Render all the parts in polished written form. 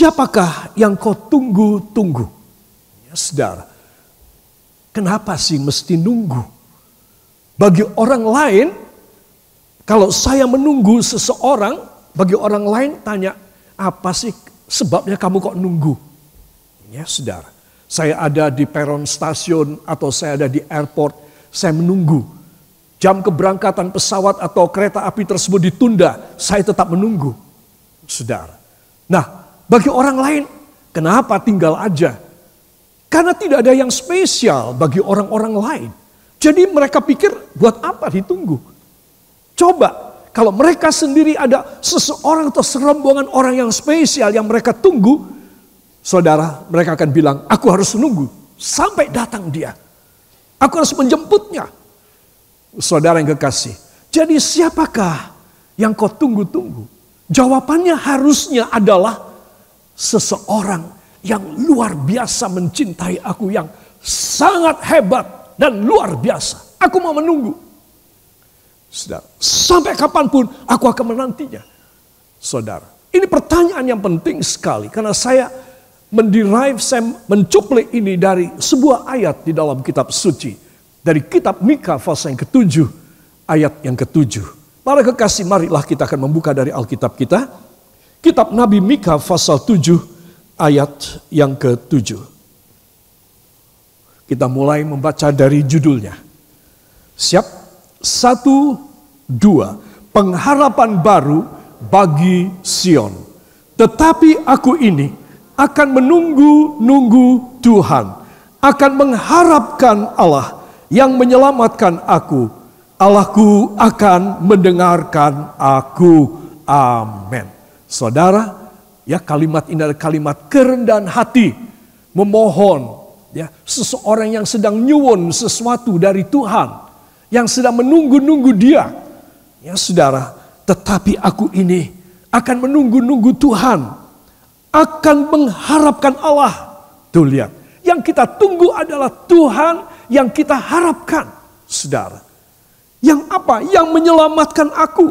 siapakah yang kau tunggu-tunggu? Ya, saudara, kenapa sih mesti nunggu? Bagi orang lain, kalau saya menunggu seseorang, bagi orang lain tanya, apa sih sebabnya kamu kok nunggu? Ya saudara, saya ada di peron stasiun atau saya ada di airport, saya menunggu. Jam keberangkatan pesawat atau kereta api tersebut ditunda, saya tetap menunggu. Saudara. Nah, bagi orang lain, kenapa tinggal aja? Karena tidak ada yang spesial bagi orang-orang lain. Jadi mereka pikir, buat apa ditunggu? Coba, kalau mereka sendiri ada seseorang atau serombongan orang yang spesial yang mereka tunggu, saudara, mereka akan bilang, aku harus menunggu sampai datang dia. Aku harus menjemputnya. Saudara yang kekasih, jadi siapakah yang kau tunggu-tunggu? Jawabannya harusnya adalah seseorang yang luar biasa mencintai aku, yang sangat hebat dan luar biasa. Aku mau menunggu. Saudara, sampai kapanpun aku akan menantinya. Saudara, ini pertanyaan yang penting sekali karena saya saya mencuplik ini dari sebuah ayat di dalam kitab suci. Dari kitab Mika pasal yang ke-7 ayat yang ke-7. Para kekasih, marilah kita akan membuka dari Alkitab kita. Kitab Nabi Mika pasal 7 ayat yang ke-7. Kita mulai membaca dari judulnya. Siap? 1, 2. Pengharapan baru bagi Sion. Tetapi aku ini akan menunggu-nunggu Tuhan. Akan mengharapkan Allah yang menyelamatkan aku. Allahku akan mendengarkan aku. Amin. Saudara, ya kalimat ini adalah kalimat kerendahan hati. Memohon, ya seseorang yang sedang nyuwun sesuatu dari Tuhan. Yang sedang menunggu-nunggu dia. Ya saudara, tetapi aku ini akan menunggu-nunggu Tuhan. Akan mengharapkan Allah. Tuh lihat, yang kita tunggu adalah Tuhan yang kita harapkan, saudara. Yang apa? Yang menyelamatkan aku.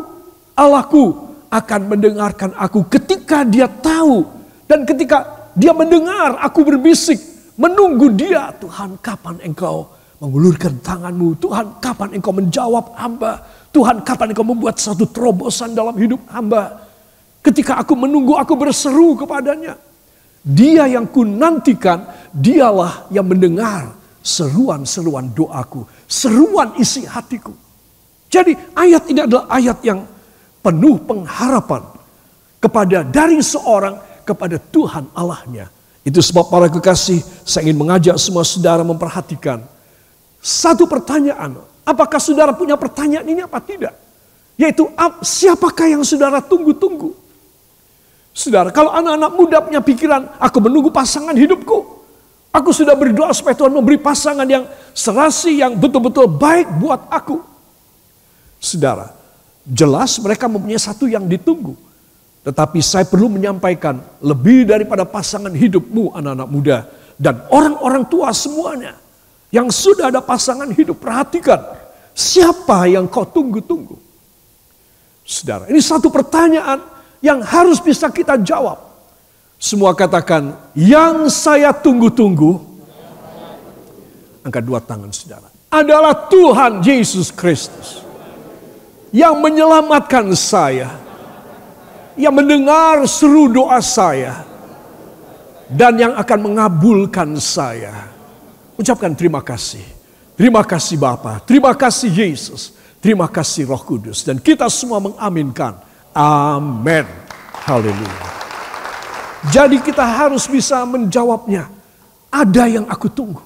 Allahku akan mendengarkan aku ketika dia tahu. Dan ketika dia mendengar aku berbisik, menunggu dia. Tuhan, kapan engkau mengulurkan tanganmu? Tuhan, kapan engkau menjawab hamba? Tuhan, kapan engkau membuat satu terobosan dalam hidup hamba? Ketika aku menunggu, aku berseru kepadanya. Dia yang ku nantikan, dialah yang mendengar seruan-seruan doaku, seruan isi hatiku. Jadi ayat ini adalah ayat yang penuh pengharapan kepada dari seorang kepada Tuhan Allahnya. Itu sebab para kekasih, saya ingin mengajak semua saudara memperhatikan satu pertanyaan. Apakah saudara punya pertanyaan ini apa tidak? Yaitu siapakah yang saudara tunggu-tunggu? Saudara, kalau anak-anak muda punya pikiran, aku menunggu pasangan hidupku. Aku sudah berdoa supaya Tuhan memberi pasangan yang serasi, yang betul-betul baik buat aku. Saudara, jelas mereka mempunyai satu yang ditunggu. Tetapi saya perlu menyampaikan, lebih daripada pasangan hidupmu anak-anak muda. Dan orang-orang tua semuanya, yang sudah ada pasangan hidup, perhatikan. Siapa yang kau tunggu-tunggu? Saudara, ini satu pertanyaan yang harus bisa kita jawab. Semua katakan, yang saya tunggu-tunggu, angkat dua tangan saudara, adalah Tuhan Yesus Kristus. Yang menyelamatkan saya, yang mendengar seru doa saya, dan yang akan mengabulkan saya. Ucapkan terima kasih. Terima kasih Bapa, terima kasih Yesus, terima kasih Roh Kudus. Dan kita semua mengaminkan. Amin. Haleluya. Jadi kita harus bisa menjawabnya. Ada yang aku tunggu.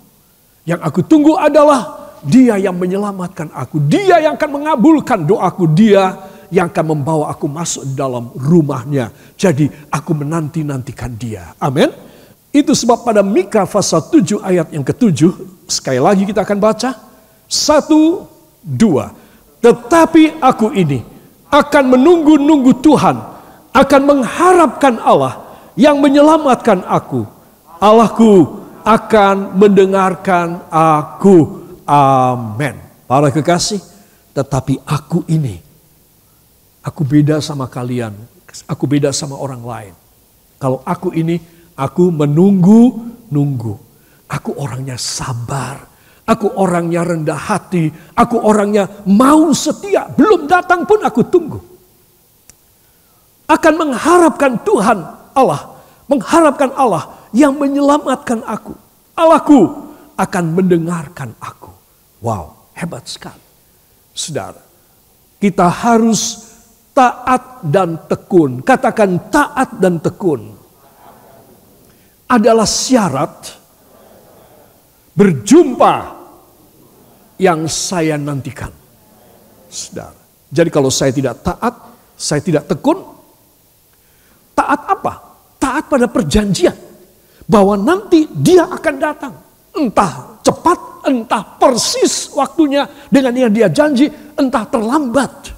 Yang aku tunggu adalah Dia yang menyelamatkan aku. Dia yang akan mengabulkan doaku. Dia yang akan membawa aku masuk dalam rumahnya. Jadi aku menanti-nantikan Dia. Amin. Itu sebab pada Mika pasal 7 ayat yang ke-7. Sekali lagi kita akan baca. 1, 2. Tetapi aku ini akan menunggu-nunggu Tuhan. Akan mengharapkan Allah yang menyelamatkan aku. Allahku akan mendengarkan aku. Amin. Para kekasih, tetapi aku ini, aku beda sama kalian. Aku beda sama orang lain. Kalau aku ini, aku menunggu-nunggu. Aku orangnya sabar. Aku orangnya rendah hati. Aku orangnya mau setia. Belum datang pun aku tunggu. Akan mengharapkan Tuhan Allah. Mengharapkan Allah yang menyelamatkan aku. Allahku akan mendengarkan aku. Wow, hebat sekali. Saudara, kita harus taat dan tekun. Katakan taat dan tekun. Adalah syarat berjumpa yang saya nantikan. Saudara. Jadi kalau saya tidak taat, saya tidak tekun. Taat apa? Taat pada perjanjian. Bahwa nanti dia akan datang. Entah cepat, entah persis waktunya dengan yang dia janji, entah terlambat.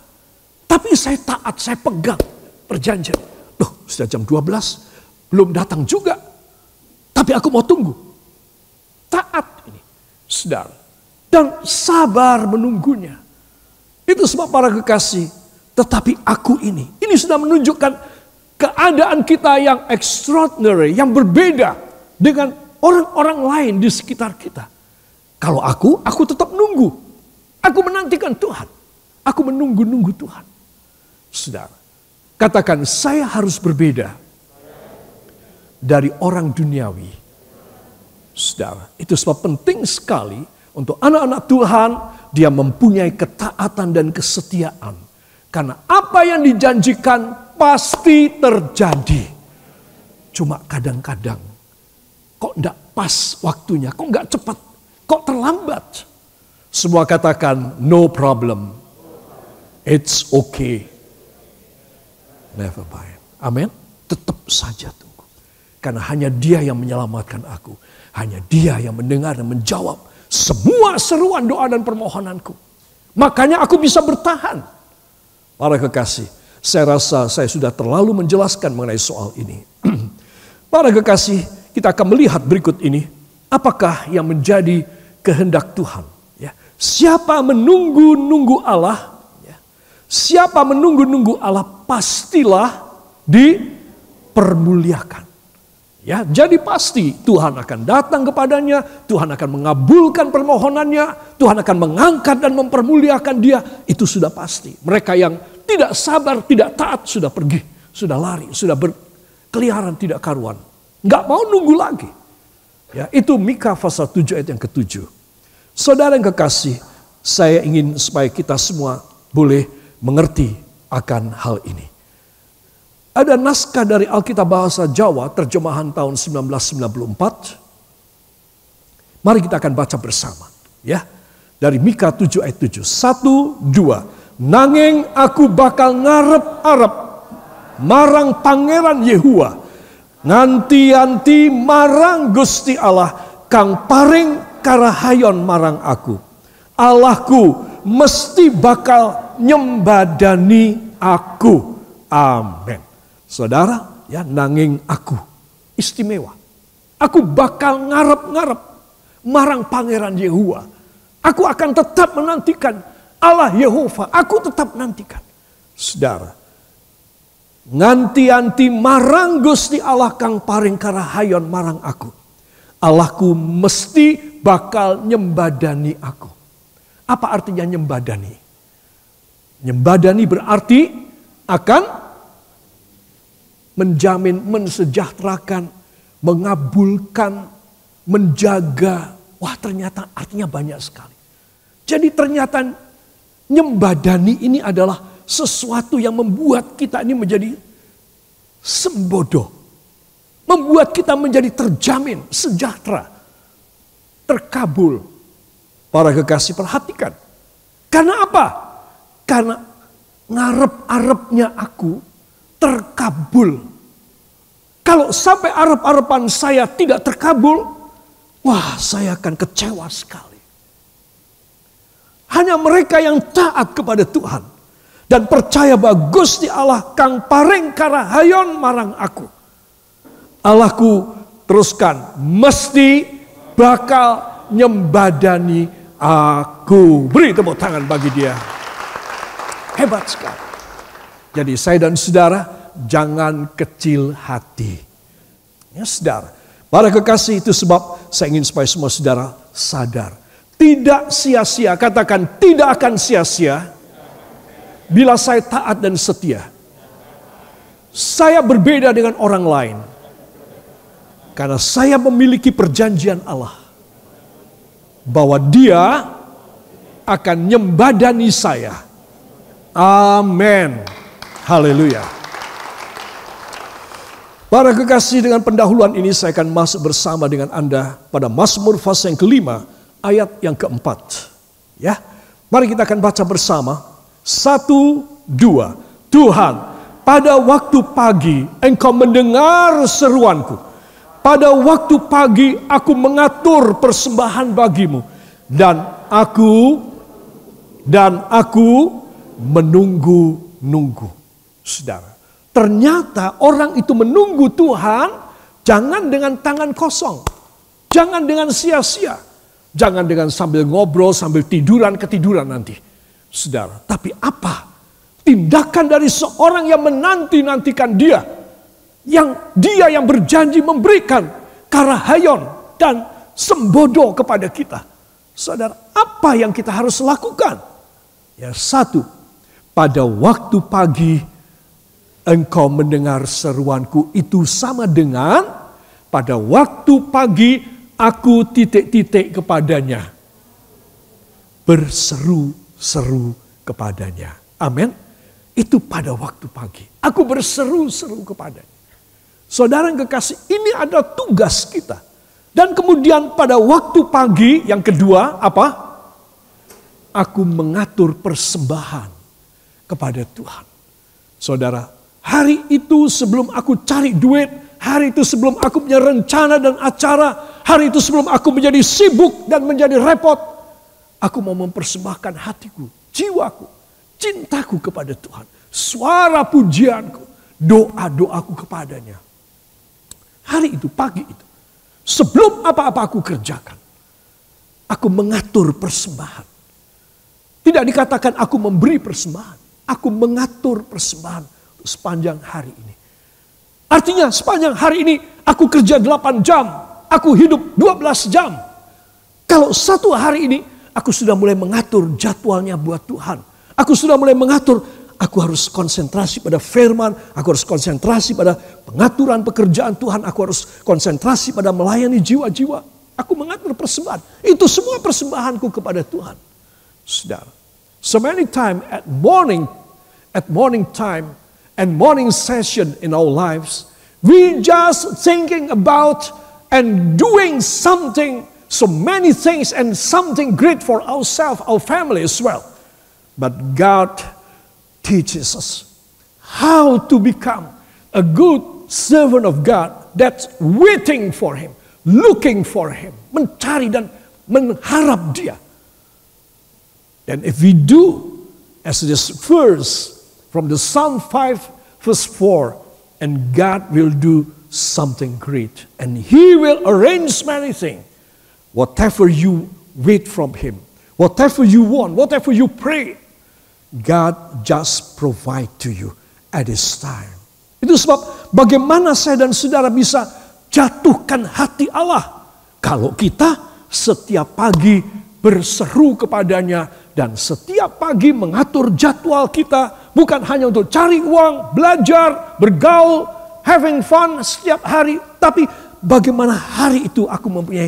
Tapi saya taat, saya pegang perjanjian. Loh, sudah jam 12, belum datang juga. Tapi aku mau tunggu. Taat ini, saudara. Dan sabar menunggunya. Itu sebab para kekasih, tetapi aku ini sudah menunjukkan keadaan kita yang extraordinary, yang berbeda dengan orang-orang lain di sekitar kita. Kalau aku tetap nunggu. Aku menantikan Tuhan. Aku menunggu-nunggu Tuhan. Saudara, katakan saya harus berbeda dari orang duniawi. Saudara, itu sebab penting sekali untuk anak-anak Tuhan, dia mempunyai ketaatan dan kesetiaan. Karena apa yang dijanjikan pasti terjadi. Cuma kadang-kadang kok enggak pas waktunya, kok enggak cepat, kok terlambat. Semua katakan no problem. It's okay. Never mind. Amin. Tetap saja tunggu. Karena hanya dia yang menyelamatkan aku. Hanya dia yang mendengar dan menjawab semua seruan doa dan permohonanku. Makanya aku bisa bertahan. Para kekasih, saya rasa saya sudah terlalu menjelaskan mengenai soal ini. Para kekasih, kita akan melihat berikut ini. Apakah yang menjadi kehendak Tuhan. Ya. Siapa menunggu-nunggu Allah. Ya. Siapa menunggu-nunggu Allah pastilah dipermuliakan. Ya, jadi pasti Tuhan akan datang kepadanya, Tuhan akan mengabulkan permohonannya, Tuhan akan mengangkat dan mempermuliakan dia. Itu sudah pasti. Mereka yang tidak sabar, tidak taat sudah pergi, sudah lari, sudah berkeliaran tidak karuan. Nggak mau nunggu lagi. Ya, itu Mika pasal 7 ayat yang ke-7. Saudara yang kekasih, saya ingin supaya kita semua boleh mengerti akan hal ini. Ada naskah dari Alkitab Bahasa Jawa, terjemahan tahun 1994. Mari kita akan baca bersama. Ya, dari Mika 7 ayat 7. 1, 2. Nanging aku bakal ngarep-arep marang Pangeran Yehua. Nganti-anti marang Gusti Allah kang paring karahayon marang aku. Allahku mesti bakal nyembadani aku. Amin. Saudara, ya, nanging aku istimewa. Aku bakal ngarep-ngarep marang Pangeran Yehua. Aku akan tetap menantikan Allah Yehova. Aku tetap nantikan. Saudara, nganti-anti marang Gusti Allah kang paring karahayon marang aku. Allahku mesti bakal nyembadani aku. Apa artinya nyembadani? Nyembadani berarti akan menjamin, mensejahterakan, mengabulkan, menjaga. Wah, ternyata artinya banyak sekali. Jadi ternyata nyembadani ini adalah sesuatu yang membuat kita ini menjadi sembodo. Membuat kita menjadi terjamin, sejahtera, terkabul. Para kekasih, perhatikan. Karena apa? Karena ngarep-arepnya aku terkabul. Kalau sampai arep-arepan saya tidak terkabul, wah, saya akan kecewa sekali. Hanya mereka yang taat kepada Tuhan dan percaya bahwa Gusti Allah kang paring karahayon marang aku. Allahku, teruskan, mesti bakal nyembadani aku. Beri tepuk tangan bagi dia. Hebat sekali. Jadi saya dan saudara, jangan kecil hati. Ya saudara, para kekasih, itu sebab saya ingin supaya semua saudara sadar. Tidak sia-sia, katakan tidak akan sia-sia bila saya taat dan setia. Saya berbeda dengan orang lain karena saya memiliki perjanjian Allah bahwa Dia akan nyembadani saya. Amin. Haleluya. Para kekasih, dengan pendahuluan ini saya akan masuk bersama dengan Anda pada Mazmur pasal yang kelima, ayat yang keempat. Ya, mari kita akan baca bersama. 1, 2. Tuhan, pada waktu pagi Engkau mendengar seruanku. Pada waktu pagi aku mengatur persembahan bagimu. Dan aku menunggu-nunggu. Saudara, ternyata orang itu menunggu Tuhan jangan dengan tangan kosong. Jangan dengan sia-sia. Jangan dengan sambil ngobrol, sambil ketiduran nanti. Saudara, tapi apa tindakan dari seorang yang menanti-nantikan Dia, yang berjanji memberikan karahayon dan sembodo kepada kita. Saudara, apa yang kita harus lakukan? Ya, 1, pada waktu pagi Engkau mendengar seruanku. Itu sama dengan pada waktu pagi aku kepadanya, berseru-seru kepadanya. Amin. Itu pada waktu pagi. Aku berseru-seru kepadanya. Saudara yang kekasih, ini ada tugas kita. Dan kemudian pada waktu pagi yang kedua apa? Aku mengatur persembahan kepada Tuhan. Saudara, hari itu sebelum aku cari duit, hari itu sebelum aku punya rencana dan acara, hari itu sebelum aku menjadi sibuk dan menjadi repot, aku mau mempersembahkan hatiku, jiwaku, cintaku kepada Tuhan. Suara pujianku, doa-doaku kepadanya. Hari itu, pagi itu, sebelum apa-apa aku kerjakan, aku mengatur persembahan. Tidak dikatakan aku memberi persembahan, aku mengatur persembahan sepanjang hari ini. Artinya sepanjang hari ini aku kerja 8 jam, aku hidup 12 jam. Kalau satu hari ini aku sudah mulai mengatur jadwalnya buat Tuhan. Aku sudah mulai mengatur, aku harus konsentrasi pada firman, aku harus konsentrasi pada pengaturan pekerjaan Tuhan, aku harus konsentrasi pada melayani jiwa-jiwa. Aku mengatur persembahan. Itu semua persembahanku kepada Tuhan. Saudara, so many time at morning time and morning session in our lives, we just thinking about and doing something, so many things and something great for ourselves, our family as well. But God teaches us how to become a good servant of God that's waiting for Him, looking for Him, mencari dan mengharap Dia. And if we do, as this verse from the Psalm 5 verse 4, and God will do something great. And He will arrange many things. Whatever you wait from Him, whatever you want, whatever you pray, God just provide to you at His time. Itu sebab bagaimana saya dan saudara bisa jatuhkan hati Allah kalau kita setiap pagi berseru kepadanya dan setiap pagi mengatur jadwal kita, bukan hanya untuk cari uang, belajar, bergaul, having fun setiap hari, tapi bagaimana hari itu aku mempunyai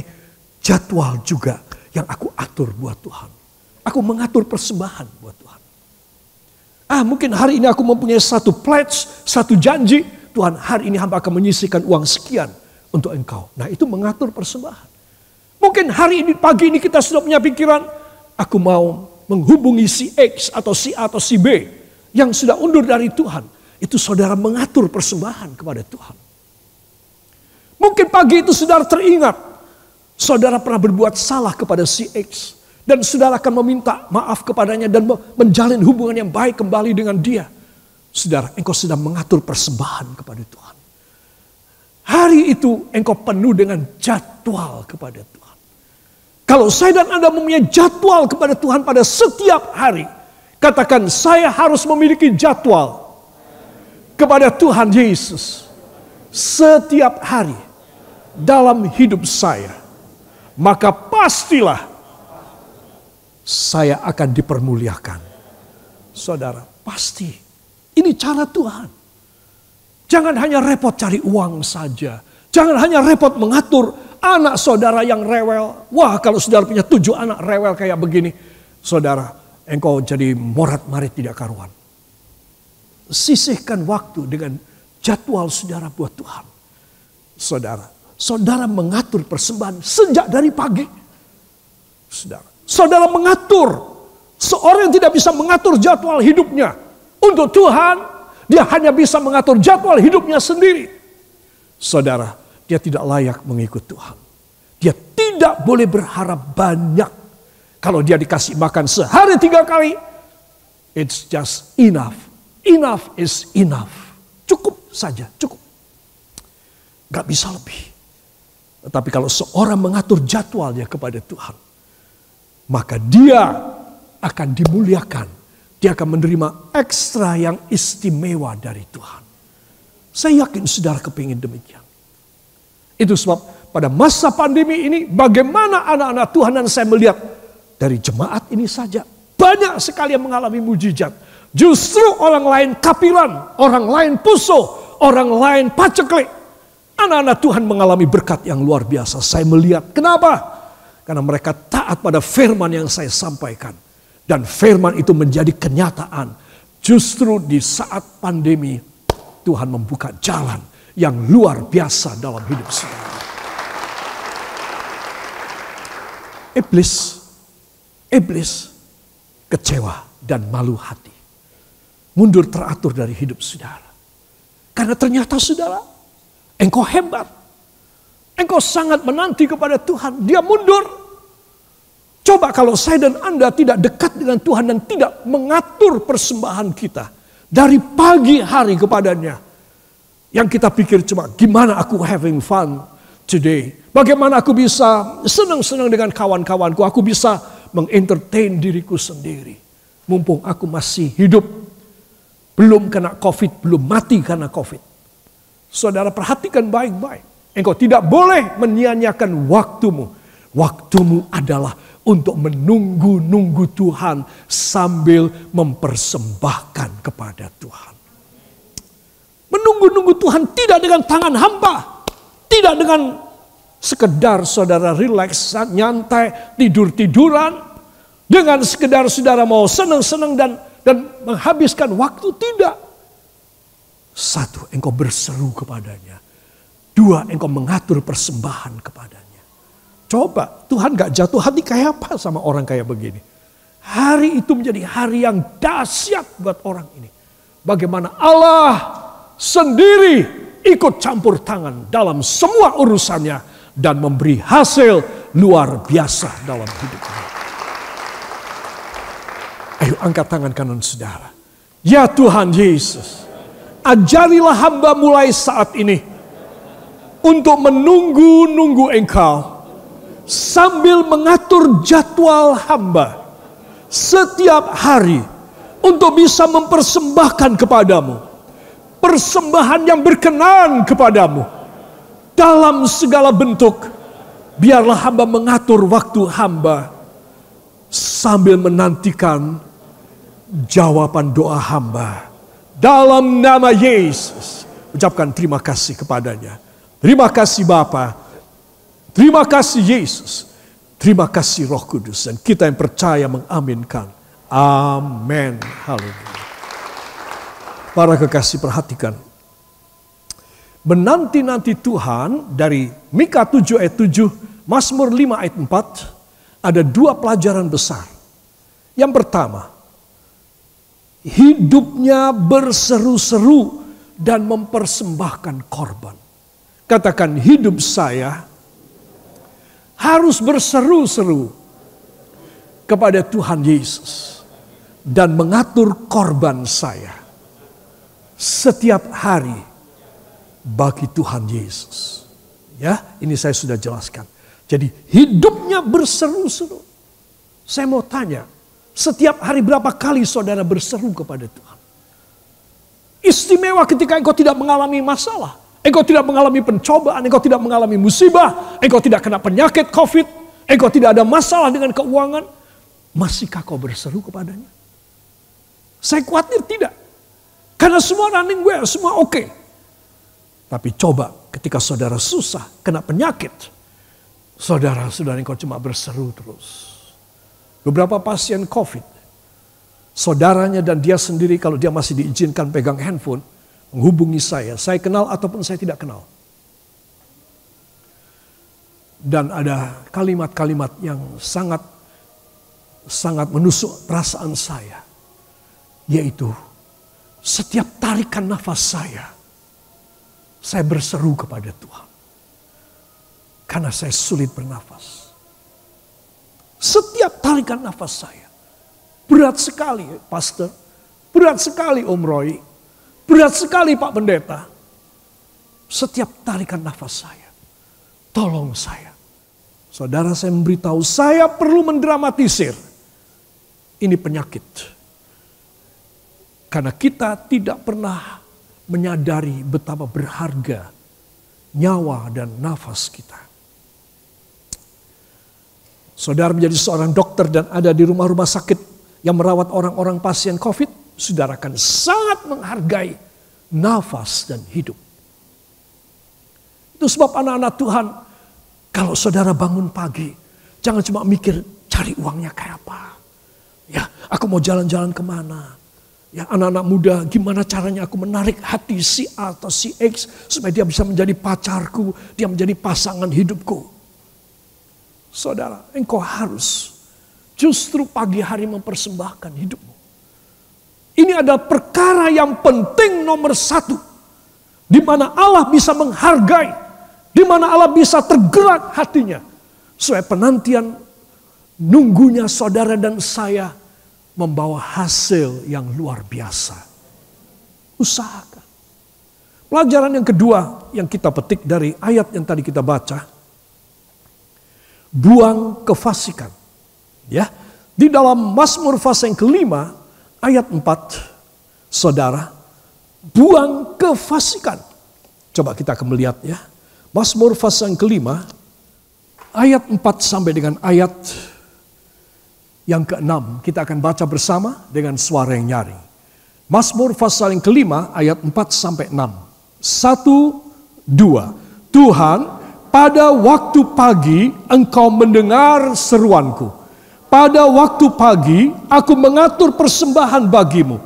jadwal juga yang aku atur buat Tuhan. Aku mengatur persembahan buat Tuhan. Mungkin hari ini aku mempunyai satu pledge, satu janji, Tuhan hari ini hamba akan menyisihkan uang sekian untuk Engkau. Nah, itu mengatur persembahan. Mungkin hari ini, pagi ini kita sudah punya pikiran, aku mau menghubungi si X atau si A atau si B yang sudah undur dari Tuhan. Itu saudara mengatur persembahan kepada Tuhan. Mungkin pagi itu saudara teringat, saudara pernah berbuat salah kepada si X. Dan saudara akan meminta maaf kepadanya dan menjalin hubungan yang baik kembali dengan dia. Saudara, engkau sedang mengatur persembahan kepada Tuhan. Hari itu engkau penuh dengan jadwal kepada Tuhan. Kalau saya dan Anda mempunyai jadwal kepada Tuhan pada setiap hari, katakan saya harus memiliki jadwal kepada Tuhan Yesus setiap hari. dalam hidup saya, maka pastilah saya akan dipermuliakan. Saudara, pasti. Ini cara Tuhan. Jangan hanya repot cari uang saja. Jangan hanya repot mengatur anak saudara yang rewel. Wah, kalau saudara punya 7 anak rewel kayak begini, saudara, engkau jadi morat-marit tidak karuan. Sisihkan waktu dengan jadwal saudara buat Tuhan. Saudara mengatur persembahan sejak dari pagi. Saudara mengatur. Seorang yang tidak bisa mengatur jadwal hidupnya untuk Tuhan, dia hanya bisa mengatur jadwal hidupnya sendiri. Saudara, dia tidak layak mengikut Tuhan. Dia tidak boleh berharap banyak. Kalau dia dikasih makan sehari 3 kali, it's just enough. Enough is enough. Cukup saja, cukup. Gak bisa lebih. Tetapi kalau seorang mengatur jadwalnya kepada Tuhan, maka dia akan dimuliakan. Dia akan menerima ekstra yang istimewa dari Tuhan. Saya yakin saudara kepingin demikian. Itu sebab pada masa pandemi ini bagaimana anak-anak Tuhan, dan saya melihat dari jemaat ini saja banyak sekali yang mengalami mujizat. Justru orang lain kapilan, orang lain pusuh, orang lain paceklik. Anak-anak Tuhan mengalami berkat yang luar biasa. Saya melihat. Kenapa? Karena mereka taat pada firman yang saya sampaikan. Dan firman itu menjadi kenyataan. Justru di saat pandemi, Tuhan membuka jalan yang luar biasa dalam hidup saudara. Iblis kecewa dan malu hati. Mundur teratur dari hidup saudara. Karena ternyata saudara, engkau hebat. Engkau sangat menanti kepada Tuhan. Dia mundur. Coba kalau saya dan Anda tidak dekat dengan Tuhan dan tidak mengatur persembahan kita dari pagi hari kepadanya. Yang kita pikir cuma gimana aku having fun today. Bagaimana aku bisa senang-senang dengan kawan-kawanku. Aku bisa mengentertain diriku sendiri. Mumpung aku masih hidup. Belum kena COVID, belum mati karena COVID. Saudara perhatikan baik-baik. Engkau tidak boleh menyia-nyiakan waktumu. Waktumu adalah untuk menunggu-nunggu Tuhan sambil mempersembahkan kepada Tuhan. Menunggu-nunggu Tuhan tidak dengan tangan hampa. Tidak dengan sekedar saudara rileks, nyantai, tidur-tiduran. Dengan sekedar saudara mau senang-senang dan menghabiskan waktu. Tidak. 1, engkau berseru kepadanya. 2, engkau mengatur persembahan kepadanya. Coba, Tuhan gak jatuh hati kayak apa sama orang kayak begini. Hari itu menjadi hari yang dahsyat buat orang ini. Bagaimana Allah sendiri ikut campur tangan dalam semua urusannya. Dan memberi hasil luar biasa dalam hidupnya. Ayo angkat tangan kanan saudara. Ya Tuhan Yesus, ajarilah hamba mulai saat ini untuk menunggu-nunggu Engkau. Sambil mengatur jadwal hamba setiap hari untuk bisa mempersembahkan kepadamu. Persembahan yang berkenan kepadamu. Dalam segala bentuk. Biarlah hamba mengatur waktu hamba. Sambil menantikan jawaban doa hamba. Dalam nama Yesus. Ucapkan terima kasih kepadanya. Terima kasih Bapa. Terima kasih Yesus. Terima kasih Roh Kudus. Dan kita yang percaya mengaminkan. Amin. Haleluya. Para kekasih perhatikan. Menanti-nanti Tuhan dari Mika 7 ayat 7. Mazmur 5 ayat 4. Ada 2 pelajaran besar. Yang pertama. Hidupnya berseru-seru dan mempersembahkan korban. Katakan hidup saya harus berseru-seru kepada Tuhan Yesus dan mengatur korban saya setiap hari bagi Tuhan Yesus. Ya, ini saya sudah jelaskan. Jadi hidupnya berseru-seru. Saya mau tanya, setiap hari berapa kali saudara berseru kepada Tuhan? Istimewa ketika engkau tidak mengalami masalah. engkau tidak mengalami pencobaan, engkau tidak mengalami musibah, engkau tidak kena penyakit COVID, engkau tidak ada masalah dengan keuangan, masihkah kau berseru kepadanya? Saya khawatir tidak. Karena semua running well, semua oke. Tapi coba ketika saudara susah, kena penyakit, saudara engkau cuma berseru terus. Beberapa pasien COVID, saudaranya dan dia sendiri kalau dia masih diizinkan pegang handphone, menghubungi saya kenal ataupun saya tidak kenal. Dan ada kalimat-kalimat yang sangat menusuk perasaan saya. Yaitu setiap tarikan nafas saya berseru kepada Tuhan. Karena saya sulit bernafas. Setiap tarikan nafas saya. Berat sekali pastor, berat sekali Om Roy, berat sekali Pak Pendeta. Setiap tarikan nafas saya, tolong saya. Saudara, saya memberitahu, saya perlu mendramatisir. Ini penyakit. Karena kita tidak pernah menyadari betapa berharga nyawa dan nafas kita. Saudara menjadi seorang dokter dan ada di rumah-rumah sakit yang merawat orang-orang pasien COVID, saudara akan sangat menghargai nafas dan hidup. Itu sebab anak-anak Tuhan, kalau saudara bangun pagi, jangan cuma mikir cari uangnya kayak apa. Ya, aku mau jalan-jalan kemana. Ya, anak-anak muda, gimana caranya aku menarik hati si A atau si X supaya dia bisa menjadi pacarku, dia menjadi pasangan hidupku. Saudara, engkau harus justru pagi hari mempersembahkan hidupmu. Ini adalah perkara yang penting nomor satu. Di mana Allah bisa menghargai, di mana Allah bisa tergerak hatinya. Supaya penantian nunggunya saudara dan saya membawa hasil yang luar biasa. Usahakan. Pelajaran yang kedua yang kita petik dari ayat yang tadi kita baca. Buang kefasikan. Ya, di dalam Mazmur pasal yang kelima ayat 4, saudara, buang kefasikan. Coba kita akan melihat ya. Mazmur pasal yang kelima ayat 4 sampai dengan ayat yang ke-6. Kita akan baca bersama dengan suara yang nyaring. Mazmur pasal yang kelima ayat 4 sampai 6. 1, 2. Tuhan, pada waktu pagi engkau mendengar seruanku. Pada waktu pagi aku mengatur persembahan bagimu.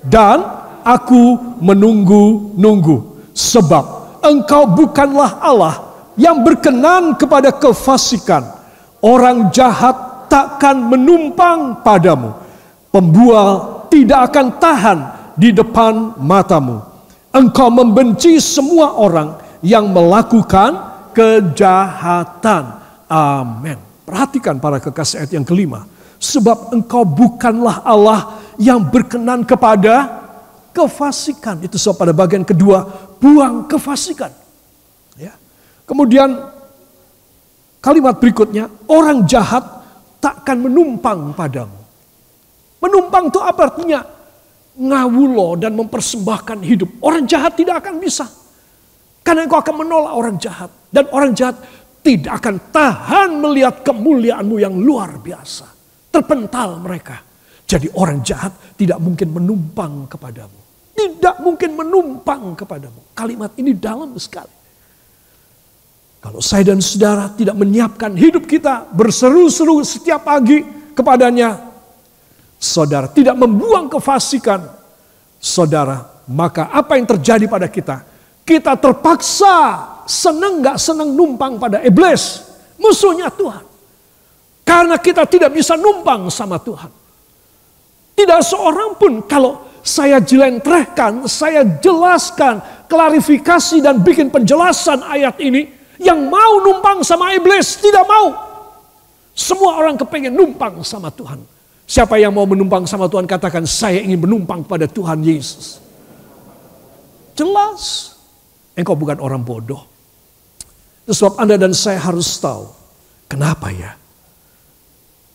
Dan aku menunggu-nunggu. Sebab engkau bukanlah Allah yang berkenan kepada kefasikan. Orang jahat takkan menumpang padamu. Pembual tidak akan tahan di depan matamu. Engkau membenci semua orang yang melakukan kejahatan. Amin. Perhatikan para kekasih ayat yang kelima. Sebab engkau bukanlah Allah yang berkenan kepada kefasikan. Itu sebab pada bagian kedua, buang kefasikan. Ya. Kemudian kalimat berikutnya, orang jahat takkan menumpang padamu. Menumpang itu apa artinya? Ngawulo dan mempersembahkan hidup. Orang jahat tidak akan bisa. Karena engkau akan menolak orang jahat. Dan orang jahat tidak akan tahan melihat kemuliaanmu yang luar biasa. Terpental mereka. Jadi orang jahat tidak mungkin menumpang kepadamu. Tidak mungkin menumpang kepadamu. Kalimat ini dalam sekali. Kalau saya dan saudara tidak menyiapkan hidup kita berseru-seru setiap pagi kepadanya, saudara tidak membuang kefasikan, saudara, maka apa yang terjadi pada kita? Kita terpaksa senang gak senang numpang pada iblis, musuhnya Tuhan. Karena kita tidak bisa numpang sama Tuhan. Tidak seorang pun, kalau saya jelentrehkan, saya jelaskan, klarifikasi dan bikin penjelasan ayat ini, yang mau numpang sama iblis, tidak mau. Semua orang kepengen numpang sama Tuhan. Siapa yang mau menumpang sama Tuhan, katakan saya ingin menumpang pada Tuhan Yesus. Jelas. Engkau bukan orang bodoh. Itu sebab Anda dan saya harus tahu. Kenapa ya?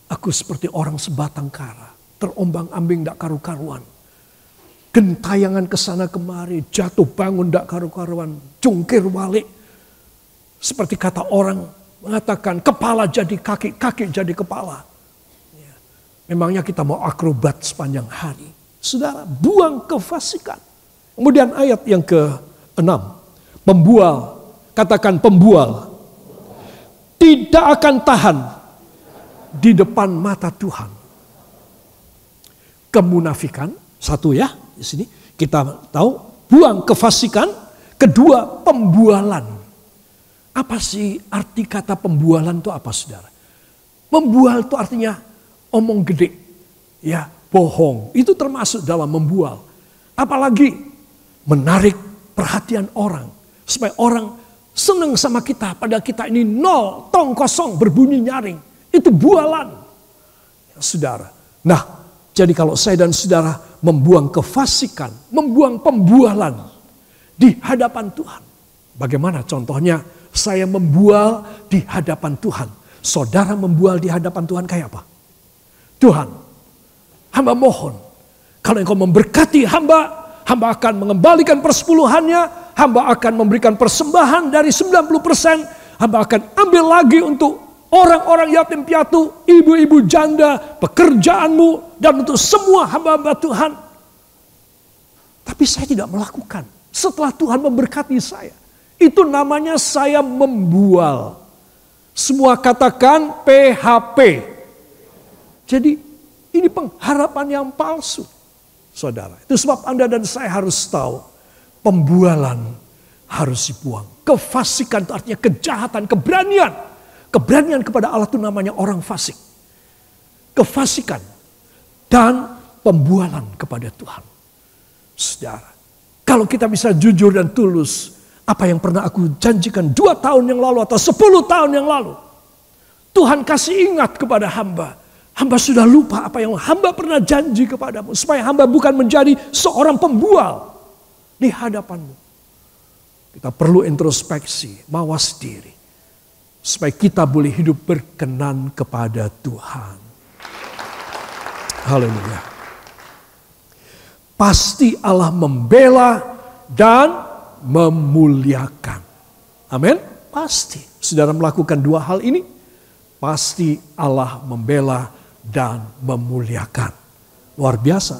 Aku seperti orang sebatang kara. Terombang ambing tak karu-karuan. gentayangan kesana kemari, jatuh bangun ndak karu-karuan, jungkir balik. Seperti kata orang mengatakan kepala jadi kaki, kaki jadi kepala. Memangnya kita mau akrobat sepanjang hari. Saudara, buang kefasikan. Kemudian ayat yang ke-6. Pembual, katakan pembual. Tidak akan tahan di depan mata Tuhan. Kemunafikan, satu ya, di sini kita tahu, buang kefasikan. Kedua, pembualan. Apa sih arti kata pembualan itu apa, saudara? Membual itu artinya omong gede, ya, bohong. Itu termasuk dalam membual. Apalagi menarik perhatian orang supaya orang senang sama kita, padahal kita ini nol, tong kosong, berbunyi nyaring. Itu bualan, ya, saudara. Nah, jadi kalau saya dan saudara membuang kefasikan, membuang pembualan di hadapan Tuhan. Bagaimana contohnya saya membual di hadapan Tuhan? Saudara membual di hadapan Tuhan kayak apa? Tuhan, hamba mohon, kalau Engkau memberkati hamba, hamba akan mengembalikan persepuluhannya, hamba akan memberikan persembahan dari 90%, hamba akan ambil lagi untuk orang-orang yatim piatu, ibu-ibu janda, pekerjaanmu, dan untuk semua hamba-hamba Tuhan. Tapi saya tidak melakukan. Setelah Tuhan memberkati saya, itu namanya saya membual. Semua katakan PHP. Jadi ini pengharapan yang palsu, saudara. Itu sebab Anda dan saya harus tahu, pembualan harus dibuang. Kefasikan itu artinya kejahatan, keberanian. Keberanian kepada Allah itu namanya orang fasik. Kefasikan dan pembualan kepada Tuhan. Saudara, kalau kita bisa jujur dan tulus, apa yang pernah aku janjikan 2 tahun yang lalu atau 10 tahun yang lalu, Tuhan kasih ingat kepada hamba. Hamba sudah lupa apa yang hamba pernah janji kepadamu. Supaya hamba bukan menjadi seorang pembual di hadapanmu. Kita perlu introspeksi, mawas diri. Supaya kita boleh hidup berkenan kepada Tuhan. Haleluya. Pasti Allah membela dan memuliakan. Amin. Pasti. Saudara melakukan 2 hal ini, pasti Allah membela dan memuliakan. Luar biasa.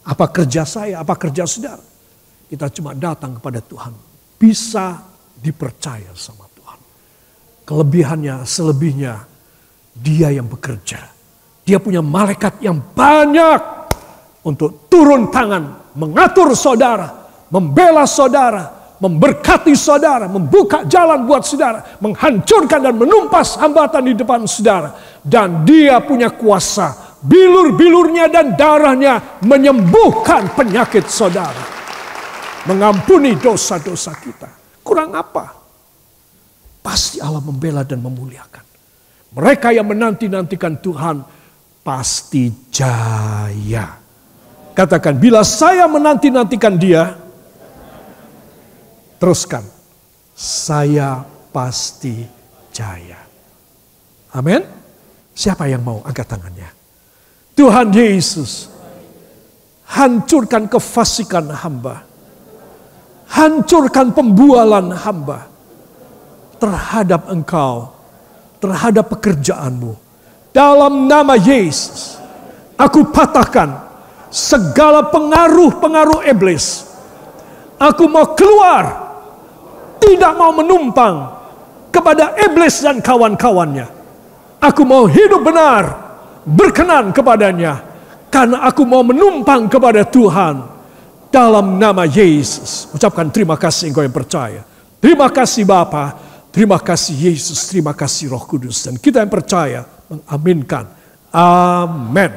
Apa kerja saya, apa kerja saudara? Kita cuma datang kepada Tuhan. Bisa dipercaya sama Tuhan. Kelebihannya, selebihnya, Dia yang bekerja. Dia punya malaikat yang banyak untuk turun tangan, mengatur saudara, membela saudara, memberkati saudara, membuka jalan buat saudara, menghancurkan dan menumpas hambatan di depan saudara. Dan Dia punya kuasa, bilur-bilurnya dan darahnya menyembuhkan penyakit saudara. Mengampuni dosa-dosa kita. Kurang apa? Pasti Allah membela dan memuliakan. Mereka yang menanti-nantikan Tuhan pasti jaya. Katakan, bila saya menanti-nantikan Dia, teruskan, saya pasti jaya. Amin. Siapa yang mau angkat tangannya? Tuhan Yesus, hancurkan kefasikan hamba. Hancurkan pembualan hamba terhadap Engkau, terhadap pekerjaanmu. Dalam nama Yesus, aku patahkan segala pengaruh-pengaruh iblis. Aku mau keluar, tidak mau menumpang kepada iblis dan kawan-kawannya. Aku mau hidup benar, berkenan kepadanya, karena aku mau menumpang kepada Tuhan. Dalam nama Yesus, ucapkan terima kasih engkau yang percaya. Terima kasih Bapa, terima kasih Yesus, terima kasih Roh Kudus. Dan kita yang percaya mengaminkan. Amin.